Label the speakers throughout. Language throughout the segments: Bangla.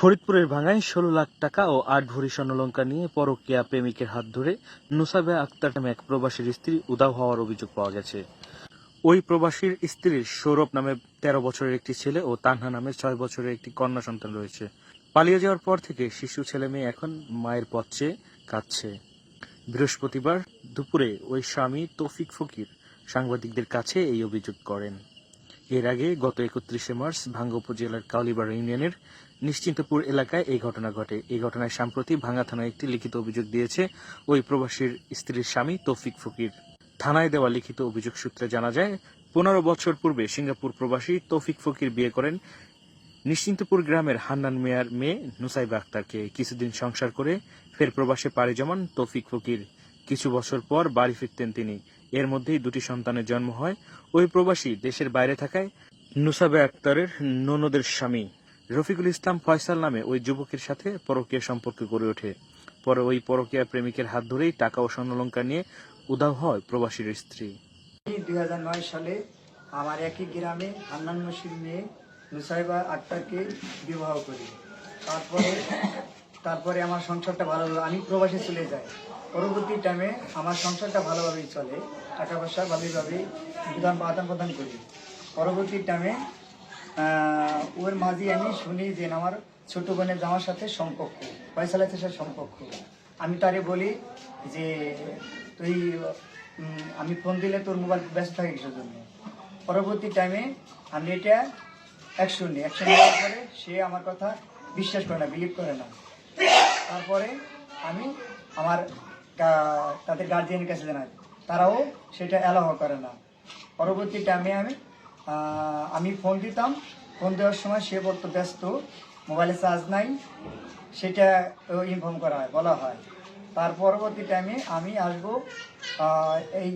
Speaker 1: ফরিদপুরের ভাঙ্গায় ১৬ লাখ টাকা ও ৮ ভরি স্বর্ণালংকার নিয়ে পরকীয়া প্রেমিকের হাত ধরে নুসাইবা আক্তার নামে এক প্রবাসীর স্ত্রী উধাও হওয়ার অভিযোগ পাওয়া গেছে। ওই প্রবাসীর স্ত্রীর সৌরভ নামে ১৩ বছরের একটি ছেলে ও তানহা নামে ৬ বছরের একটি কন্যা সন্তান রয়েছে। পালিয়ে যাওয়ার পর থেকে শিশু ছেলে মেয়ে এখন মায়ের পথ চেয়ে কাঁদছে। বৃহস্পতিবার দুপুরে ওই স্বামী তৌফিক ফকির সাংবাদিকদের কাছে এই অভিযোগ করেন। এর আগে গত ৩১শে মার্চ ভাঙ্গা উপজেলার কাউলিবাড়া ইউনিয়নের নিশ্চিন্তপুর এলাকায় এই ঘটনা ঘটে। এই ঘটনায় সম্প্রতি ভাঙ্গা থানায় একটি লিখিত অভিযোগ দিয়েছে ওই প্রবাসীর স্ত্রীর স্বামী তৌফিক ফকির। থানায় দেওয়া লিখিত অভিযোগ সূত্রে জানা যায়, ১৫ বছর পূর্বে সিঙ্গাপুর প্রবাসী তৌফিক ফকির বিয়ে করেন নিশ্চিন্তপুর গ্রামের হান্নান মিয়ার মেয়ে নুসাইবা আক্তারকে। কিছুদিন সংসার করে ফের প্রবাসে পাড়ি জমান তৌফিক ফকির। কিছু বছর পর বাড়ি ফিরতেন তিনি। এর মধ্যেই দুটি সন্তানের জন্ম হয়। ওই প্রবাসী দেশের বাইরে থাকায় নুসাইবা আক্তারের ননদের স্বামী রফিকুল ইসলাম ফয়সাল নামে ওই যুবকের সাথে পরকীয়া সম্পর্ক গড়ে ওঠে। পরে ওই পরকীয়া প্রেমিকের হাত ধরেই টাকা ও স্বর্ণালংকার নিয়ে উধাও হয় প্রবাসীর স্ত্রী।
Speaker 2: ২০০৯ সালে আমার একই গ্রামে হান্নান মসির মেয়ে নুসাইবা আক্তারকে বিবাহ করি। তারপরে আমার সংসারটা ভালো হলো, আমি প্রবাসে চলে যাই। পরবর্তী টাইমে আমার সংসারটা ভালোভাবেই চলে, টাকা পয়সা ভালোভাবেই আদান প্রদান করি। পরবর্তী টাইমে ওর মাঝে আমি শুনি যে আমার ছোট বোনের জামার সাথে সম্পর্ক, ফয়সালের সাথে সম্পর্ক। আমি তারে বলি যে তুই আমি ফোন দিলে তোর মোবাইল ব্যস্ত থাকে কিসের জন্য। পরবর্তী টাইমে আমি এটা অ্যাকশন নেওয়ার পরে সে আমার কথা বিশ্বাস করে না, বিলিভ করে না। তারপরে আমি আমার তাদের গার্জিয়ানের কাছে জানাই, তারাও সেটা অ্যালাউ করে না। পরবর্তী টাইমে আমি ফোন দিতাম, ফোন দেওয়ার সময় সে বলতো ব্যস্ত, মোবাইলে চার্জ নাই, সেটা ইনফর্ম করা হয়, বলা হয়। তার পরবর্তী টাইমে আমি আসবো এই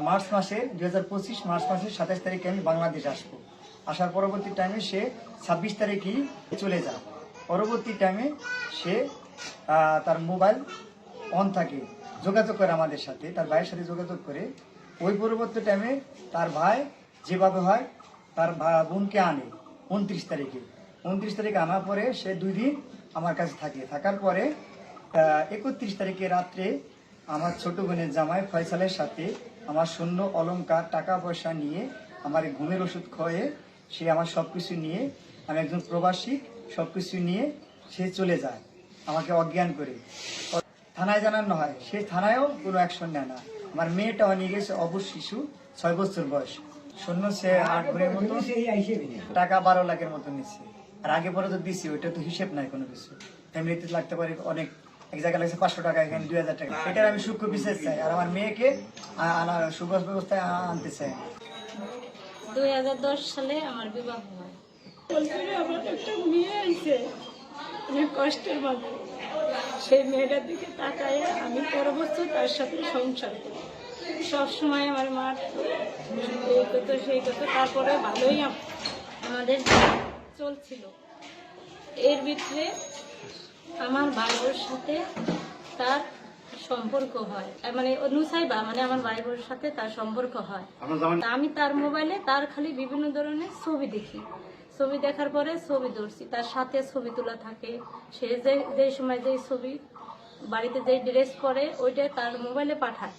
Speaker 2: মার্চ মাসে 2025 মার্চ মাসের 27 তারিখে আমি বাংলাদেশ আসবো। আসার পরবর্তী টাইমে সে 26 তারিখেই চলে যায়। পরবর্তী টাইমে সে তার মোবাইল অন থাকে, যোগাযোগ করে আমাদের সাথে, তার ভাইয়ের সাথে যোগাযোগ করে। ওই পরবর্তী টাইমে তার ভাই যেভাবে হয় তার বোনকে আনে 29 তারিখে। 29 তারিখে আনার পরে সে 2 দিন আমার কাছে থাকে। থাকার পরে 31 তারিখে রাত্রে আমার ছোট বোনের জামাই ফয়সালের সাথে আমার স্বর্ণ অলংকার টাকা পয়সা নিয়ে, আমার ঘুমের ওষুধ খাওয়ে, সে আমার সব কিছু নিয়ে, আমি একজন প্রবাসী, সব কিছু নিয়ে সে চলে যায় আমাকে অজ্ঞান করে। থানায় জানানো হয়, সে থানায়ও কোনো অ্যাকশন নেয় না। আমার মেয়েটাও নিয়ে গেছে, অবশ শিশু, 6 বছর বয়স। স্বর্ণ সে 8 ভরির মতো, টাকা 12 লাখের মতো নিচ্ছে। আর আগে পরে তো দিছি, ওইটা তো হিসেব নাই কোনো কিছু। ফ্যামিলিতে লাগতে পারে অনেক, এক জায়গায় লাগছে 500 টাকা, এখানে 2000 টাকা। এটার আমি সূক্ষ্ম বিচার চাই, আর আমার মেয়েকে সুবাস ব্যবস্থায় আনতে চাই।
Speaker 3: 2010 সালে আমার বিবাহ হয়। আমার একটা মেয়ে আছে, অনেক কষ্টের মাঝে। সেই মেয়েটার দিকে তাকায় আমি পরবর্তী তার সাথে সংসার করি। সবসময় আমার মার এই করতো সেই করতো, তারপরে ভালোই আমাদের চলছিল। এর ভিতরে আমার ভাইবোর সাথে তার সম্পর্ক হয়, মানে নুসাইবা মানে আমার ভাইবোর সাথে তার সম্পর্ক হয়। আমি তার মোবাইলে তার খালি বিভিন্ন ধরনের ছবি দেখি। ছবি দেখার পরে ছবি ধরছি, তার সাথে ছবি তোলা থাকে। সে যে সময় যে ছবি বাড়িতে যে ড্রেস পরে ওইটা তার মোবাইলে পাঠায়।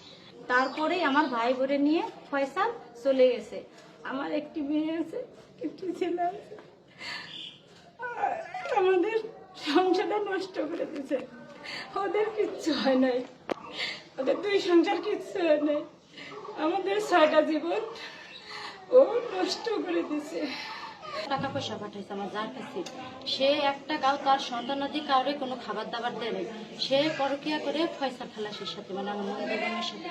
Speaker 3: তারপরেই আমার ভাই বোরে নিয়ে ফয়সাল চলে গেছে। আমার একটি মেয়ে আছে, একটি ছেলে আছে। আমাদের সংসারটা নষ্ট করে দিয়েছে। ওদের কিচ্ছু হয় নাই, ওদের 2 সংসার কিচ্ছু হয় নাই। আমাদের 6টা জীবন ও নষ্ট করে দিছে।
Speaker 4: টাকা পয়সা পাঠাইছে আমার যার কাছে, সে এক টাকাও তার সন্তানাদি কাউরে কোনো খাবার দাবার দেয় নাই। সে পরকিয়া করে ফয়সাল খালাসের সাথে, মানে আমার নন্দনের সাথে,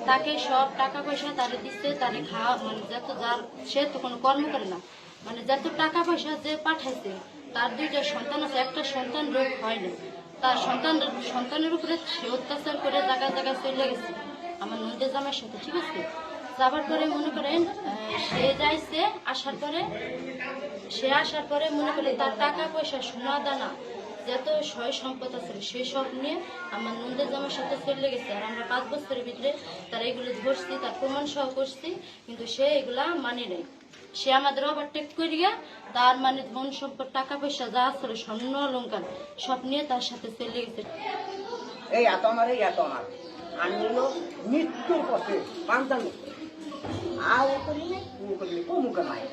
Speaker 4: তাকে সব টাকা পয়সা তারে দিচ্ছে, তারে খাওয়া, মানে যত যার, সে তো কোনো কর্ম করে না, মানে যত টাকা পয়সা যে পাঠাইছে, তার 2টা সন্তান আছে, একটা সন্তান রোগ হয় না। তার সন্তানের উপরে সে অত্যাচার করে জায়গায় জায়গায় চলে গেছে আমার নন্দের জামাইয়ের সাথে, ঠিক আছে। যাবার পরে মনে করেন সে যাইছে, আসার পরে মনে করেন তার টাকা পয়সা, সোনা দানা, যত সয় সম্পদ আছে সেই সব নিয়ে আমার নন্দের জামার সাথে চলে গেছে। আর আমরা 5 বছরের ভিতরে তার এগুলো ধরছি, তার প্রমাণ সহ করছি, কিন্তু সে এগুলা মানে নেই। সে আমাদের ওভারটেক করিয়া তার মানে ধন সম্পদ টাকা পয়সা যা ছিল স্বর্ণ অলংকার সব নিয়ে তার সাথে চলে গেছে।
Speaker 5: এই এত আমার আমি হলো মৃত্যুর পথে পান্তান আর ও করিনি ও করিনি কমুকে মায়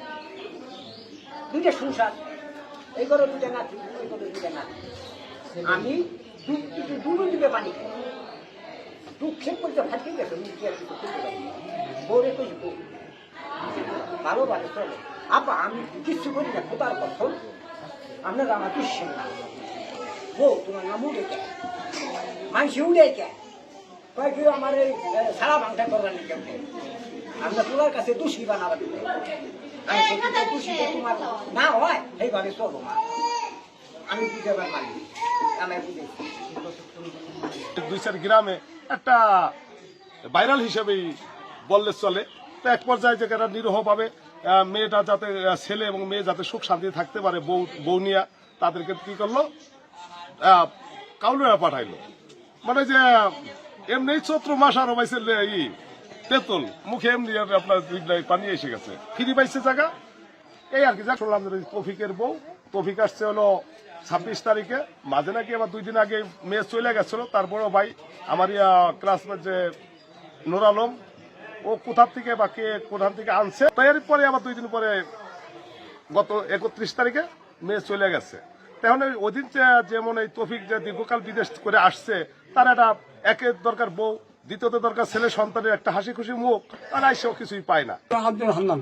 Speaker 5: দুইটা সংসার এই করে দুটা নাতি ওই করে দুটা নাতি আমি দুটো দিকে পানি খাই দুঃখে করতে ফাটিয়ে গেছে বউরে কই বউ ভালো ভালো চলে আপা আমি কিচ্ছু করি না খোদার কথা আপনারা আমার দুঃসেন না বউ তোমার নাম উঠে কে মানসি উঠে কে কয় কেউ আমার এই সারা ভাঙটা করবার নিকে আমরা তোমার কাছে দোষী বানাবা দিতে দোষী তোমার না হয় সেইভাবে চলো মা আমি বুঝাবার মানি আমি বুঝেছি
Speaker 6: 2-4 গ্রামে একটা ভাইরাল হিসেবেই বললে চলে। তো এক পর্যায়ে যে এরা নিরীহভাবে মেয়েটা যাতে ছেলে এবং মেয়ে যাতে সুখ শান্তি থাকতে পারে বউ নিয়া তাদেরকে কি করলো কাউলুরা পাঠাইলো। মানে যে এমনি চৈত্র মাস আরো পাইছে তেঁতুল মুখে এমনি আপনার পানি এসে গেছে ফ্রি পাইছে জায়গা এই আর কি। যা শুনলাম তৌফিকের বউ তৌফিক আসছে হলো 26 তারিখে, মাঝে নাকি আবার 2 দিন আগে মেয়ে চলে গেছিল। তার বড় ভাই আমার ক্লাসমেট যে নুর আলম ও কোথার থেকে বা কে কোথার থেকে আনছে, তাই পরে আবার 2 দিন পরে গত 31 তারিখে মেয়ে চলে গেছে। তখন ওই দিন যেমন এই তৌফিক যে দীর্ঘকাল বিদেশ করে আসছে তার একটা একের দরকার বউ, দ্বিতীয়ত দরকার ছেলে সন্তানের একটা হাসি খুশি মুখ, আর সেও কিছুই পায় না।
Speaker 7: আব্দুল হান্নান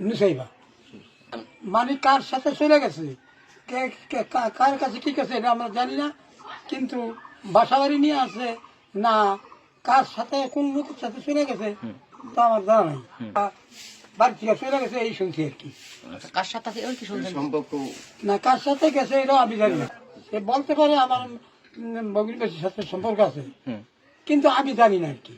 Speaker 7: নুসাইবা মানে কার সাথে চলে গেছে কার কাছে কি আছে এটা আমরা জানি না, কিন্তু বাসা বাড়ি নিয়ে আসে না কার সাথে কোন লোকের সাথে চলে গেছে তা আমার জানা নাই। বাড়ি থেকে চলে গেছে এই শুনছি আর কি।
Speaker 8: কার সাথে সম্পর্ক
Speaker 7: না কার সাথে গেছে এটা আমি জানি না। সে বলতে পারে আমার বগির বেশির সাথে সম্পর্ক আছে, কিন্তু আমি জানি না আর কি।